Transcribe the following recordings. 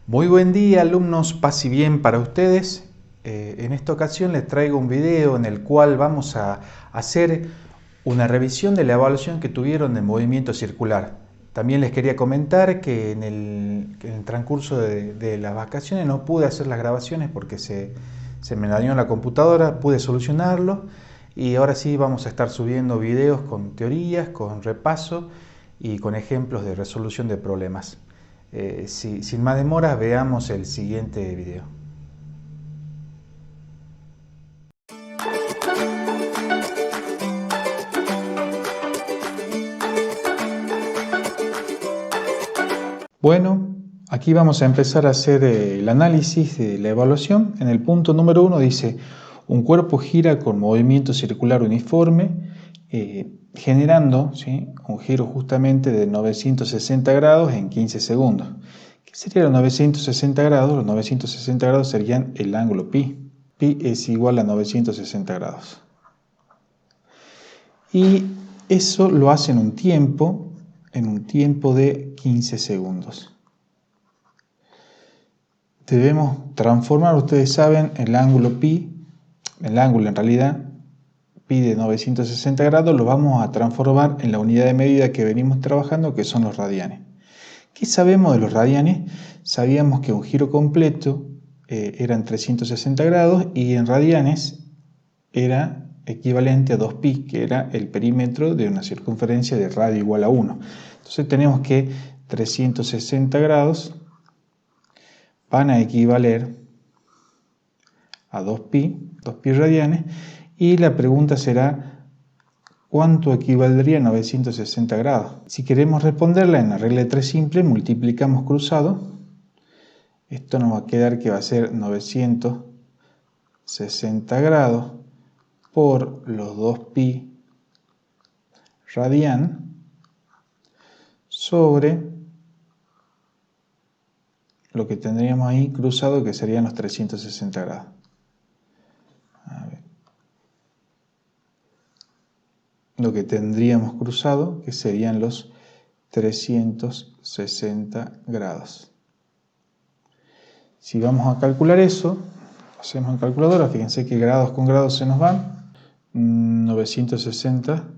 Muy buen día, alumnos, paz y bien para ustedes. En esta ocasión les traigo un video en el cual vamos a hacer una revisión de la evaluación que tuvieron de movimiento circular. También les quería comentar que en el transcurso de las vacaciones no pude hacer las grabaciones porque se me dañó la computadora, pude solucionarlo y ahora sí vamos a estar subiendo videos con teorías, con repaso y con ejemplos de resolución de problemas. Sin más demora, veamos el siguiente video. Bueno, aquí vamos a empezar a hacer el análisis de la evaluación. En el punto número 1 dice: un cuerpo gira con movimiento circular uniforme, generando un giro justamente de 960 grados en 15 segundos. ¿Qué serían los 960 grados? Los 960 grados serían el ángulo pi. Pi es igual a 960 grados. Y eso lo hace en un tiempo de 15 segundos. Debemos transformar, ustedes saben, el ángulo pi, el ángulo en realidad, pi de 960 grados, lo vamos a transformar en la unidad de medida que venimos trabajando, que son los radianes. ¿Qué sabemos de los radianes? Sabíamos que un giro completo eran 360 grados y en radianes era equivalente a 2pi, que era el perímetro de una circunferencia de radio igual a 1. Entonces tenemos que 360 grados van a equivaler a 2pi radianes, y la pregunta será: ¿cuánto equivaldría a 960 grados? Si queremos responderla en la regla de 3 simple, multiplicamos cruzado. Esto nos va a quedar que va a ser 960 grados por los 2pi radian sobre lo que tendríamos ahí cruzado, que serían los 360 grados. A ver. Lo que tendríamos cruzado, que serían los 360 grados. Si vamos a calcular eso, hacemos en calculadora, fíjense que grados con grados se nos van. 960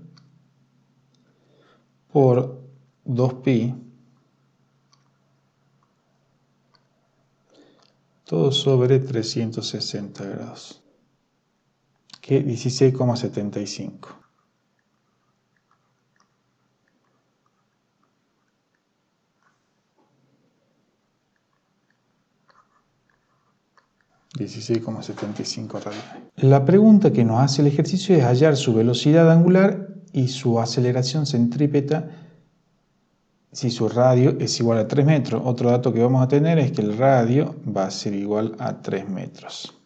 por 2pi, todo sobre 360 grados, que es 16,75. radianes. La pregunta que nos hace el ejercicio es hallar su velocidad angular y su aceleración centrípeta si su radio es igual a 3 metros. Otro dato que vamos a tener es que el radio va a ser igual a 3 metros.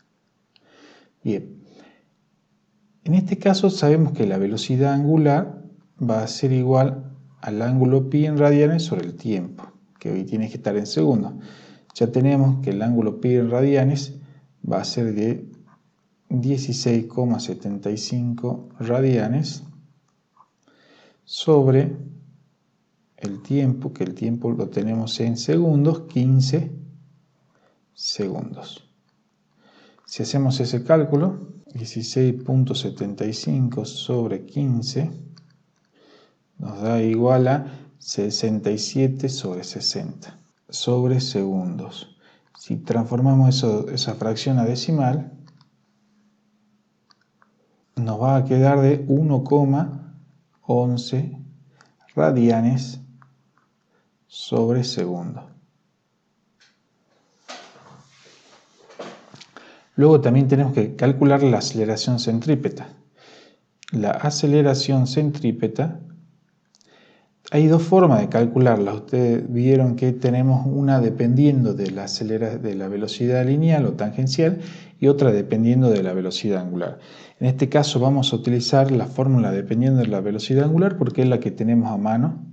Bien, en este caso sabemos que la velocidad angular va a ser igual al ángulo pi en radianes sobre el tiempo, que hoy tiene que estar en segundos. Ya tenemos que el ángulo pi en radianes va a ser de 16,75 radianes sobre el tiempo, que el tiempo lo tenemos en segundos, 15 segundos. Si hacemos ese cálculo, 16,75 sobre 15 nos da igual a 67 sobre 60 sobre segundos. Si transformamos esa fracción a decimal, nos va a quedar de 1,11 radianes sobre segundo. Luego también tenemos que calcular la aceleración centrípeta. La aceleración centrípeta, hay dos formas de calcularla. Ustedes vieron que tenemos una dependiendo de la velocidad lineal o tangencial y otra dependiendo de la velocidad angular. En este caso vamos a utilizar la fórmula dependiendo de la velocidad angular porque es la que tenemos a mano,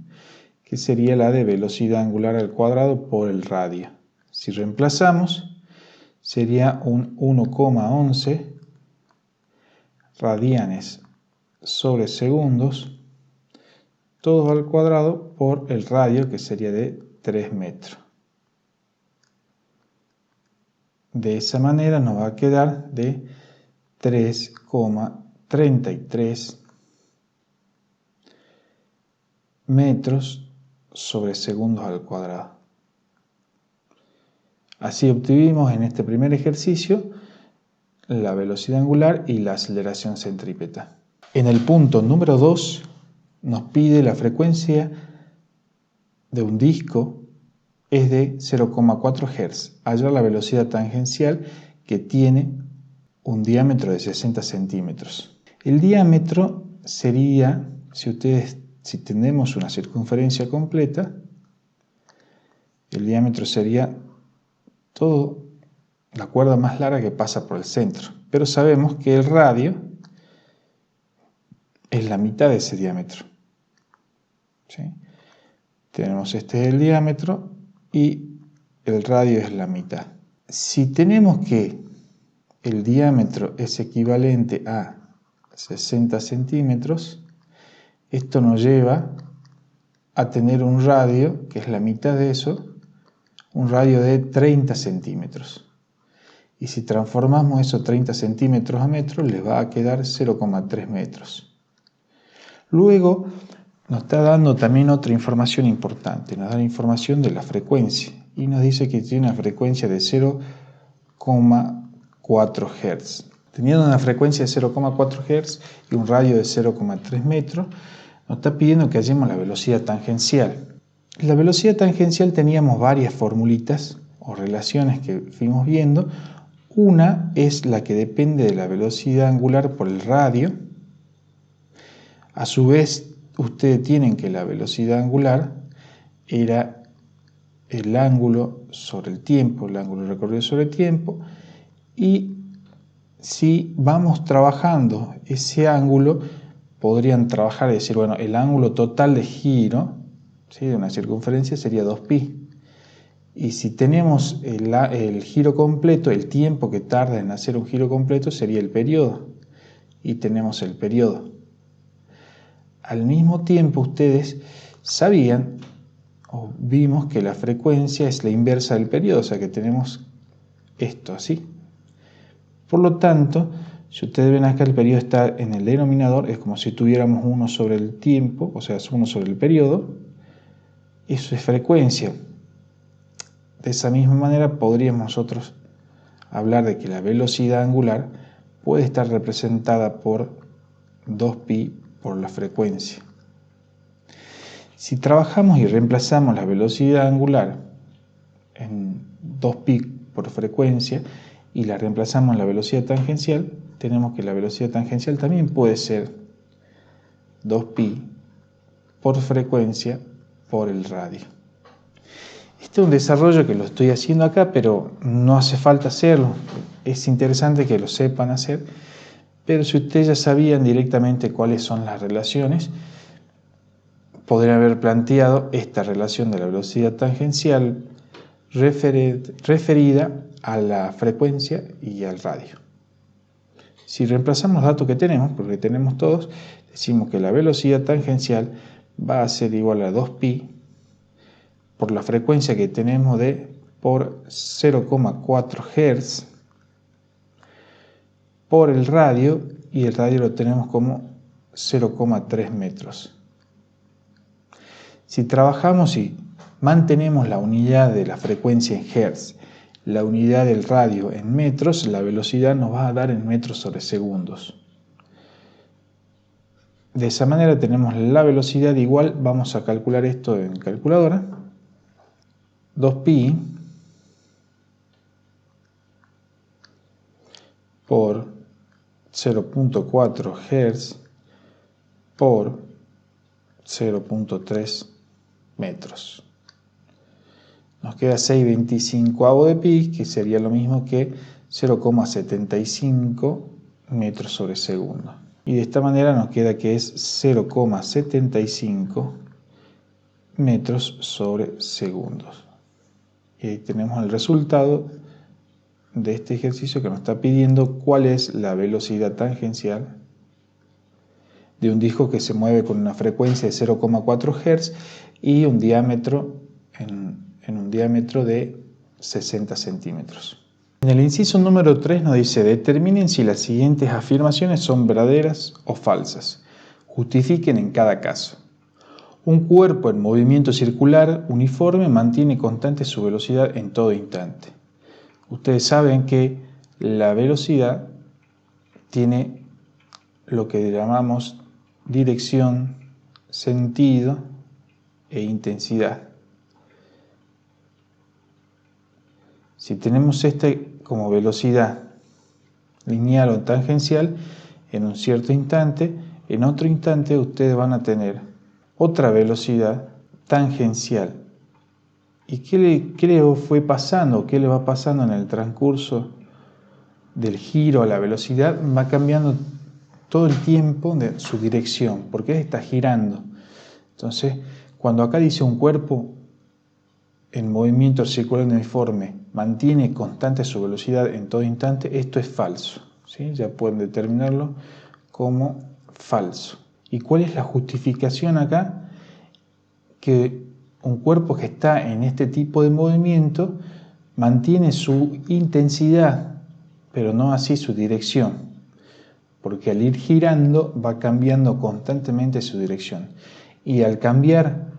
que sería la de velocidad angular al cuadrado por el radio. Si reemplazamos, sería un 1,11 radianes sobre segundos, todo al cuadrado por el radio, que sería de 3 metros. De esa manera nos va a quedar de 3,33 metros sobre segundos al cuadrado. Así obtuvimos en este primer ejercicio la velocidad angular y la aceleración centrípeta. En el punto número 2 nos pide la frecuencia de un disco es de 0,4 Hz. Hallar la velocidad tangencial que tiene un diámetro de 60 centímetros. El diámetro sería, si tenemos una circunferencia completa, el diámetro sería toda la cuerda más larga que pasa por el centro. Pero sabemos que el radio es la mitad de ese diámetro. ¿Sí? Tenemos este es el diámetro y el radio es la mitad. Si tenemos que el diámetro es equivalente a 60 centímetros, esto nos lleva a tener un radio, que es la mitad de eso, un radio de 30 centímetros. Y si transformamos esos 30 centímetros a metros, les va a quedar 0,3 metros. Luego, nos está dando también otra información importante, nos da la información de la frecuencia y nos dice que tiene una frecuencia de 0,4 Hz. Teniendo una frecuencia de 0,4 Hz y un radio de 0,3 metros, nos está pidiendo que hallemos la velocidad tangencial. La velocidad tangencial teníamos varias formulitas o relaciones que fuimos viendo. Una es la que depende de la velocidad angular por el radio. A su vez, ustedes tienen que la velocidad angular era el ángulo sobre el tiempo, el ángulo recorrido sobre el tiempo, y si vamos trabajando ese ángulo, podrían trabajar y decir, bueno, el ángulo total de giro, ¿sí?, de una circunferencia sería 2pi. Y si tenemos el giro completo, el tiempo que tarda en hacer un giro completo sería el periodo, y tenemos el periodo. Al mismo tiempo ustedes sabían o vimos que la frecuencia es la inversa del periodo, o sea que tenemos esto así. Por lo tanto, si ustedes ven acá el periodo está en el denominador, es como si tuviéramos 1 sobre el tiempo, o sea, es 1 sobre el periodo, eso es frecuencia. De esa misma manera podríamos nosotros hablar de que la velocidad angular puede estar representada por 2pi por la frecuencia. Si trabajamos y reemplazamos la velocidad angular en 2pi por frecuencia y la reemplazamos en la velocidad tangencial, tenemos que la velocidad tangencial también puede ser 2pi por frecuencia por el radio. Este es un desarrollo que lo estoy haciendo acá, pero no hace falta hacerlo. Es interesante que lo sepan hacer, pero si ustedes ya sabían directamente cuáles son las relaciones, podrían haber planteado esta relación de la velocidad tangencial referida a la frecuencia y al radio. Si reemplazamos los datos que tenemos, porque tenemos todos, decimos que la velocidad tangencial va a ser igual a 2pi por la frecuencia que tenemos por 0,4 Hz por el radio, y el radio lo tenemos como 0,3 metros. Si trabajamos y mantenemos la unidad de la frecuencia en Hz, la unidad del radio en metros, la velocidad nos va a dar en metros sobre segundos. De esa manera tenemos la velocidad igual, vamos a calcular esto en calculadora, 2pi por 0,4 Hz por 0,3 metros. Nos queda 6/25 de pi, que sería lo mismo que 0,75 metros sobre segundo. Y de esta manera nos queda que es 0,75 metros sobre segundos. Y ahí tenemos el resultado de este ejercicio que nos está pidiendo cuál es la velocidad tangencial de un disco que se mueve con una frecuencia de 0,4 Hz y un diámetro en un diámetro de 60 centímetros. En el inciso número 3 nos dice: determinen si las siguientes afirmaciones son verdaderas o falsas. Justifiquen en cada caso. Un cuerpo en movimiento circular uniforme mantiene constante su velocidad en todo instante. Ustedes saben que la velocidad tiene lo que llamamos dirección, sentido e intensidad. Si tenemos como velocidad lineal o tangencial en un cierto instante, en otro instante ustedes van a tener otra velocidad tangencial. ¿Y qué le fue pasando? ¿Qué le va pasando en el transcurso del giro a la velocidad? Va cambiando todo el tiempo de su dirección, porque está girando. Entonces, cuando acá dice un cuerpo en movimiento circular uniforme mantiene constante su velocidad en todo instante, esto es falso, ¿sí? Ya pueden determinarlo como falso. ¿Y cuál es la justificación acá? Que un cuerpo que está en este tipo de movimiento mantiene su intensidad, pero no así su dirección, porque al ir girando va cambiando constantemente su dirección. Y al cambiar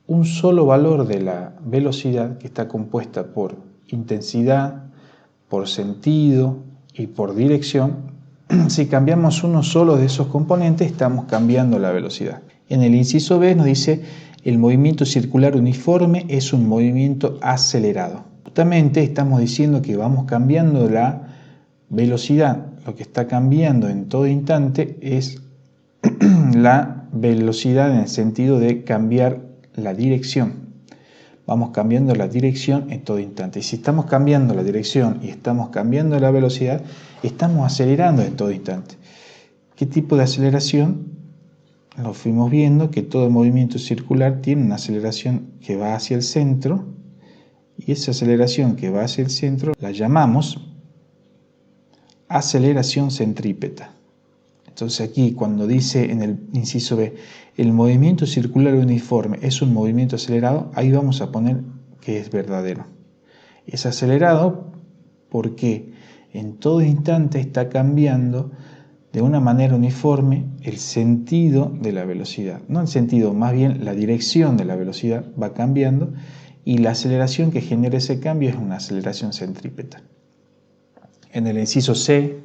un solo valor de la velocidad, que está compuesta por intensidad, por sentido y por dirección, si cambiamos uno solo de esos componentes, estamos cambiando la velocidad. En el inciso B nos dice: el movimiento circular uniforme es un movimiento acelerado. Justamente estamos diciendo que vamos cambiando la velocidad. Lo que está cambiando en todo instante es la velocidad en el sentido de cambiar la dirección. Vamos cambiando la dirección en todo instante. Y si estamos cambiando la dirección y estamos cambiando la velocidad, estamos acelerando en todo instante. ¿Qué tipo de aceleración? Lo fuimos viendo que todo movimiento circular tiene una aceleración que va hacia el centro, y esa aceleración que va hacia el centro la llamamos aceleración centrípeta. Entonces aquí, cuando dice en el inciso B, el movimiento circular uniforme es un movimiento acelerado, ahí vamos a poner que es verdadero. Es acelerado porque en todo instante está cambiando de una manera uniforme el sentido de la velocidad. No el sentido, más bien la dirección de la velocidad va cambiando, y la aceleración que genera ese cambio es una aceleración centrípeta. En el inciso C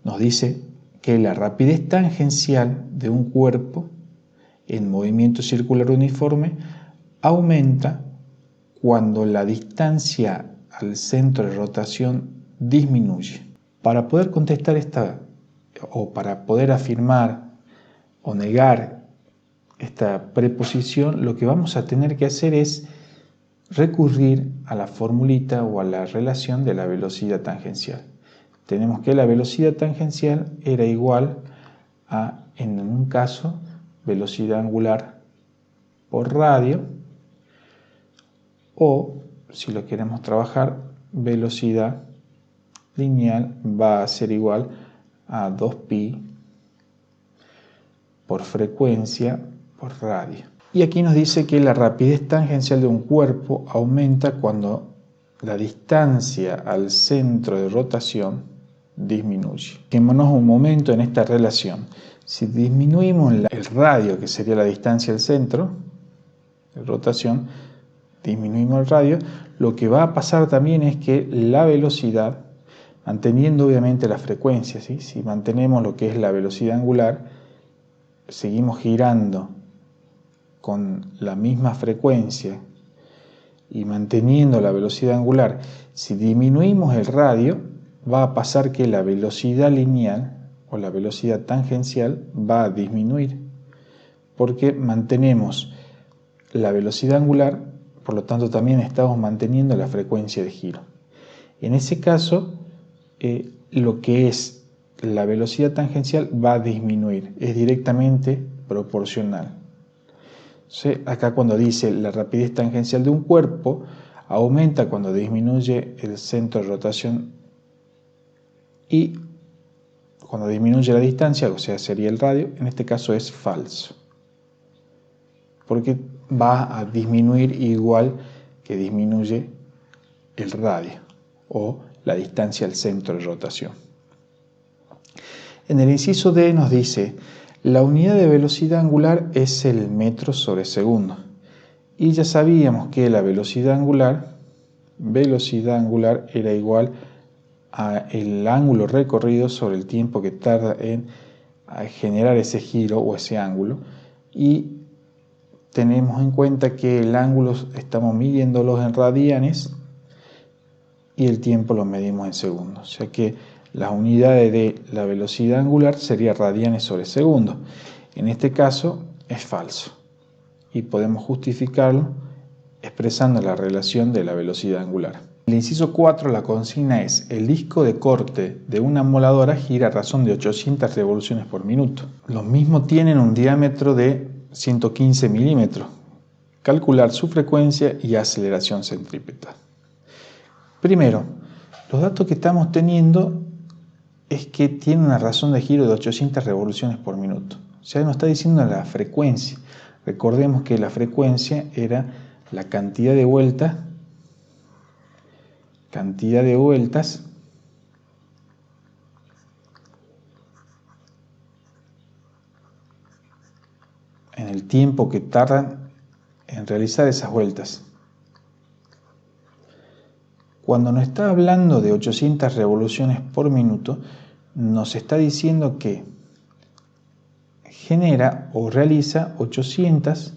nos dice que la rapidez tangencial de un cuerpo en movimiento circular uniforme aumenta cuando la distancia al centro de rotación disminuye. Para poder contestar para poder afirmar o negar esta preposición, lo que vamos a tener que hacer es recurrir a la formulita o a la relación de la velocidad tangencial. Tenemos que la velocidad tangencial era igual a, en un caso, velocidad angular por radio, o, si lo queremos trabajar, velocidad lineal va a ser igual a 2pi por frecuencia por radio. Y aquí nos dice que la rapidez tangencial de un cuerpo aumenta cuando la distancia al centro de rotación disminuye. Quedémonos un momento en esta relación. Si disminuimos el radio, que sería la distancia al centro de rotación, disminuimos el radio, lo que va a pasar también es que la velocidad, manteniendo obviamente la frecuencia, ¿sí? Si mantenemos lo que es la velocidad angular, seguimos girando con la misma frecuencia y manteniendo la velocidad angular. Si disminuimos el radio, va a pasar que la velocidad lineal o la velocidad tangencial va a disminuir, porque mantenemos la velocidad angular, por lo tanto también estamos manteniendo la frecuencia de giro. En ese caso, lo que es la velocidad tangencial va a disminuir, es directamente proporcional. Acá cuando dice la rapidez tangencial de un cuerpo aumenta cuando disminuye el centro de rotación, y cuando disminuye la distancia, o sea, sería el radio, en este caso es falso, porque va a disminuir igual que disminuye el radio o la distancia al centro de rotación. En el inciso D nos dice, la unidad de velocidad angular es el metro sobre segundo. Y ya sabíamos que la velocidad angular era igual al ángulo recorrido sobre el tiempo que tarda en generar ese giro o ese ángulo. Y tenemos en cuenta que el ángulo estamos midiéndolo en radianes y el tiempo lo medimos en segundos. O sea que las unidades de la velocidad angular serían radianes sobre segundo. En este caso es falso y podemos justificarlo expresando la relación de la velocidad angular. En el inciso 4 la consigna es: el disco de corte de una moladora gira a razón de 800 revoluciones por minuto. Los mismos tienen un diámetro de 115 milímetros. Calcular su frecuencia y aceleración centrípeta. Primero, los datos que estamos teniendo es que tiene una razón de giro de 800 revoluciones por minuto. O sea, nos está diciendo la frecuencia. Recordemos que la frecuencia era la cantidad de vueltas en el tiempo que tardan en realizar esas vueltas. Cuando nos está hablando de 800 revoluciones por minuto, nos está diciendo que genera o realiza 800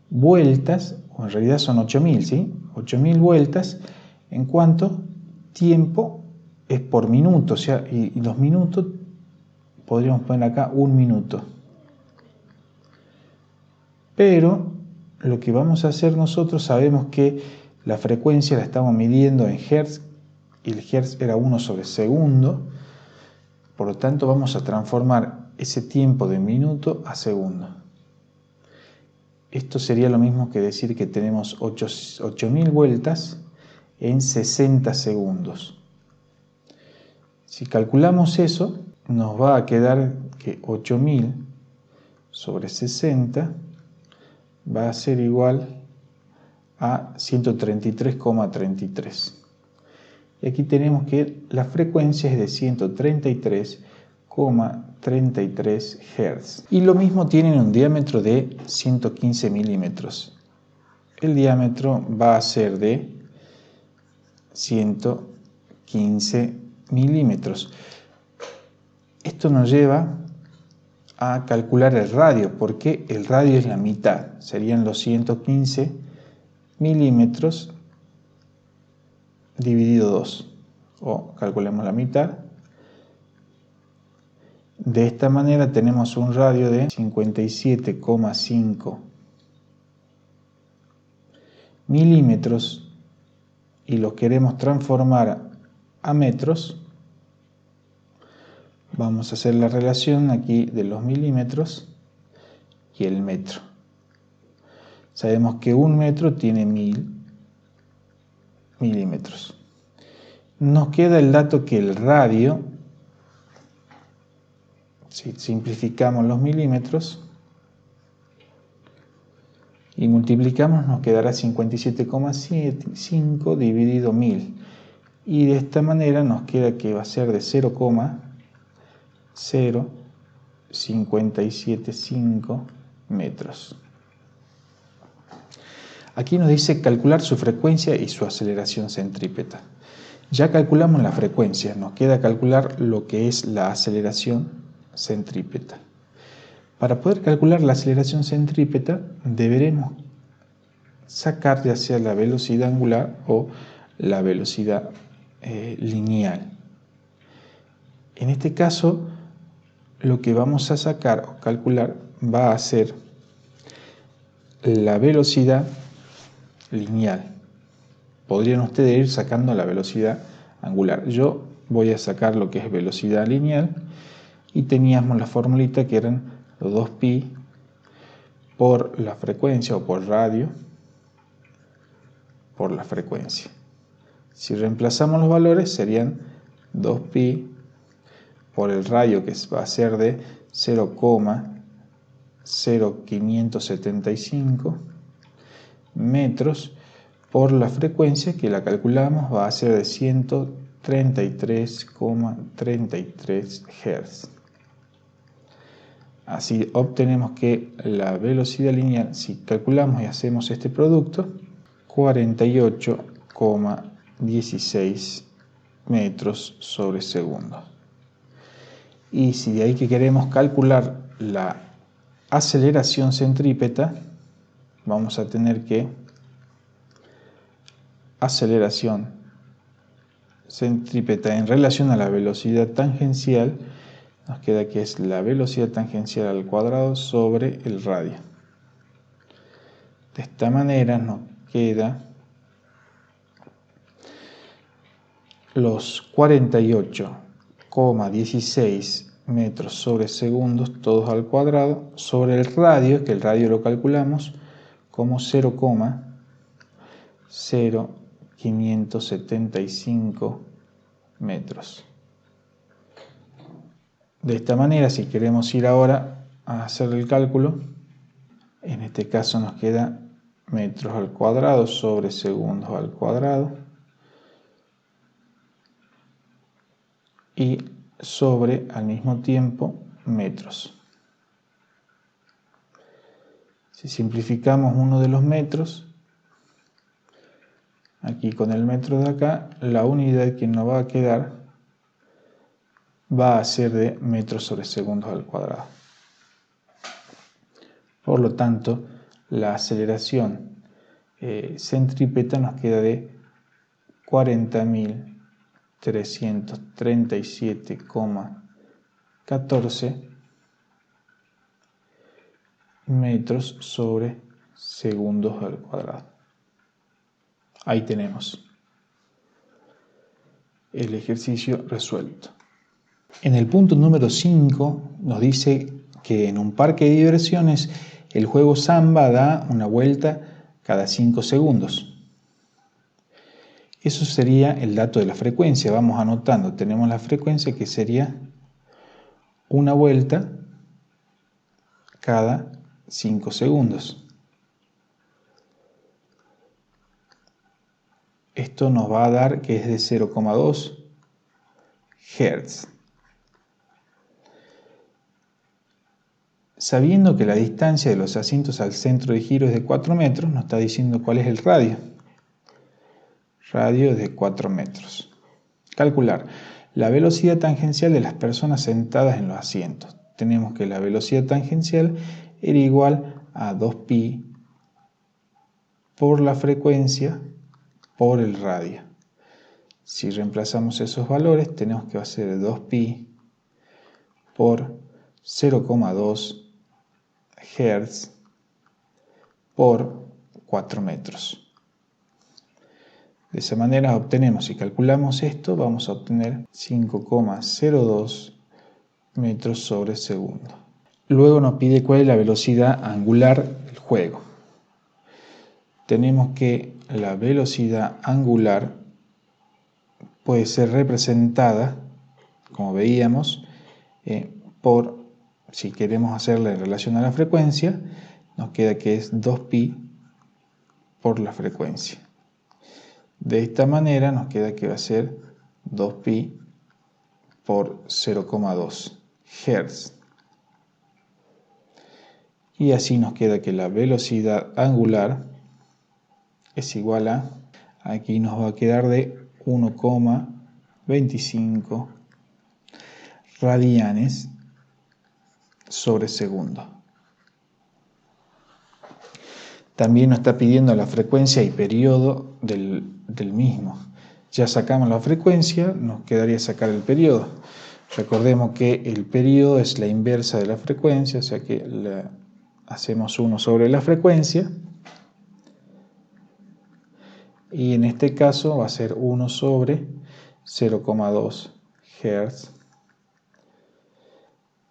vueltas, o en realidad son 8000, ¿sí? 8000 vueltas en cuanto tiempo es por minuto, o sea, y los minutos podríamos poner acá 1 minuto. Pero lo que vamos a hacer nosotros, sabemos que la frecuencia la estamos midiendo en hertz y el hertz era 1 sobre segundo, por lo tanto vamos a transformar ese tiempo de minuto a segundo. Esto sería lo mismo que decir que tenemos 8000 vueltas en 60 segundos. Si calculamos eso, nos va a quedar que 8000 sobre 60 va a ser igual a 133,33. Y aquí tenemos que la frecuencia es de 133,33 Hz. Y lo mismo tienen un diámetro de 115 milímetros. El diámetro va a ser de 115 milímetros. Esto nos lleva a calcular el radio, porque el radio es la mitad, serían los 115 milímetros dividido 2, o calculemos la mitad. De esta manera tenemos un radio de 57,5 milímetros y lo queremos transformar a metros. Vamos a hacer la relación aquí de los milímetros y el metro. Sabemos que un metro tiene 1000 milímetros. Nos queda el dato que el radio, si simplificamos los milímetros y multiplicamos, nos quedará 57,5 dividido 1000. Y de esta manera nos queda que va a ser de 0,0575 metros. Aquí nos dice calcular su frecuencia y su aceleración centrípeta. Ya calculamos la frecuencia, nos queda calcular lo que es la aceleración centrípeta. Para poder calcular la aceleración centrípeta deberemos sacar ya sea la velocidad angular o la velocidad lineal. En este caso, lo que vamos a sacar o calcular va a ser la velocidad lineal. Podrían ustedes ir sacando la velocidad angular. Yo voy a sacar lo que es velocidad lineal y teníamos la formulita que eran los 2pi por la frecuencia o por radio por la frecuencia. Si reemplazamos los valores serían 2pi por el radio, que va a ser de 0,0575 metros, por la frecuencia que la calculamos va a ser de 133,33 Hz. Así obtenemos que la velocidad lineal, si calculamos y hacemos este producto, 48,16 metros sobre segundo. Y si de ahí que queremos calcular la aceleración centrípeta, vamos a tener que aceleración centrípeta en relación a la velocidad tangencial, nos queda que es la velocidad tangencial al cuadrado sobre el radio. De esta manera nos queda los 48,16 metros sobre segundos todos al cuadrado sobre el radio, que el radio lo calculamos como 0,0575 metros. De esta manera, si queremos ir ahora a hacer el cálculo, en este caso nos queda metros al cuadrado sobre segundos al cuadrado y sobre al mismo tiempo metros. Si simplificamos uno de los metros, aquí con el metro de acá, la unidad que nos va a quedar va a ser de metros sobre segundos al cuadrado. Por lo tanto, la aceleración centrípeta nos queda de 40.337,14 metros sobre segundos al cuadrado. Ahí tenemos el ejercicio resuelto. En el punto número 5 nos dice que en un parque de diversiones el juego Samba da una vuelta cada 5 segundos. Eso sería el dato de la frecuencia. Vamos anotando. Tenemos la frecuencia que sería una vuelta cada 5 segundos. Esto nos va a dar que es de 0,2 Hz. Sabiendo que la distancia de los asientos al centro de giro es de 4 metros, nos está diciendo cuál es el radio. Radio de 4 metros. Calcular la velocidad tangencial de las personas sentadas en los asientos. Tenemos que la velocidad tangencial era igual a 2pi por la frecuencia por el radio. Si reemplazamos esos valores, tenemos que hacer 2pi por 0,2 Hz por 4 metros. De esa manera obtenemos, si calculamos esto, vamos a obtener 5,02 metros sobre segundo. Luego nos pide cuál es la velocidad angular del juego. Tenemos que la velocidad angular puede ser representada, como veíamos, por, si queremos hacerla en relación a la frecuencia, nos queda que es 2pi por la frecuencia. De esta manera nos queda que va a ser 2pi por 0,2 Hz. Y así nos queda que la velocidad angular es igual a, aquí nos va a quedar de 1,25 radianes sobre segundo. También nos está pidiendo la frecuencia y periodo del mismo. Ya sacamos la frecuencia, nos quedaría sacar el periodo. Recordemos que el periodo es la inversa de la frecuencia, o sea que hacemos 1 sobre la frecuencia. Y en este caso va a ser 1 sobre 0,2 Hz.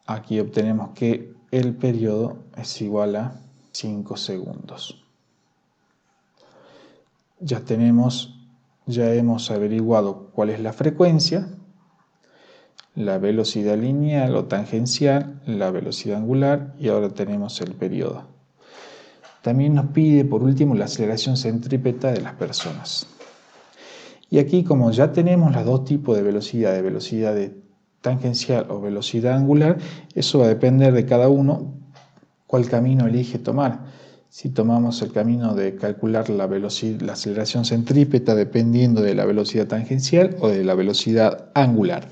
Aquí obtenemos que el periodo es igual a 5 segundos. Ya hemos averiguado cuál es la frecuencia, la velocidad lineal o tangencial, la velocidad angular y ahora tenemos el periodo. También nos pide por último la aceleración centrípeta de las personas. Y aquí, como ya tenemos los dos tipos de velocidad tangencial o velocidad angular, eso va a depender de cada uno cuál camino elige tomar. Si tomamos el camino de calcular la aceleración centrípeta dependiendo de la velocidad tangencial o de la velocidad angular.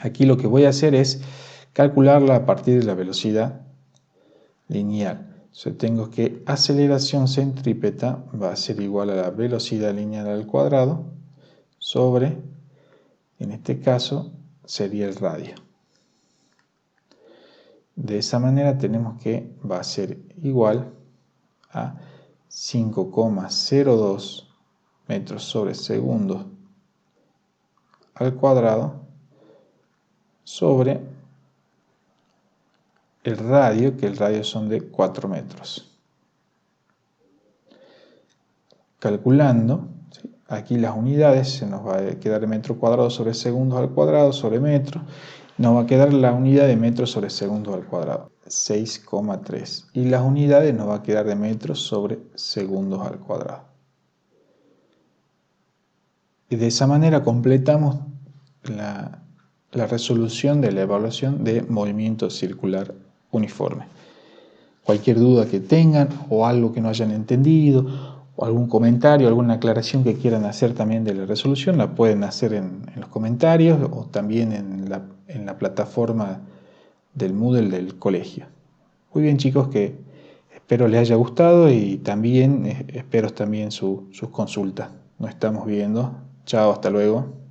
Aquí lo que voy a hacer es calcularla a partir de la velocidad lineal. Tengo que aceleración centrípeta va a ser igual a la velocidad lineal al cuadrado sobre, en este caso, sería el radio. De esa manera tenemos que va a ser igual a 5,02 metros sobre segundo al cuadrado sobre el radio, que el radio son de 4 metros. Calculando, ¿sí? Aquí las unidades, se nos va a quedar metro cuadrado sobre segundos al cuadrado sobre metro. Nos va a quedar la unidad de metros sobre segundos al cuadrado, 6,3. Y las unidades nos va a quedar de metros sobre segundos al cuadrado. Y de esa manera completamos la resolución de la evaluación de movimiento circular uniforme. Cualquier duda que tengan o algo que no hayan entendido o algún comentario, alguna aclaración que quieran hacer también de la resolución, la pueden hacer en los comentarios o también en la plataforma del Moodle del colegio. Muy bien, chicos, que espero les haya gustado y también espero también sus consultas. Nos estamos viendo. Chao, hasta luego.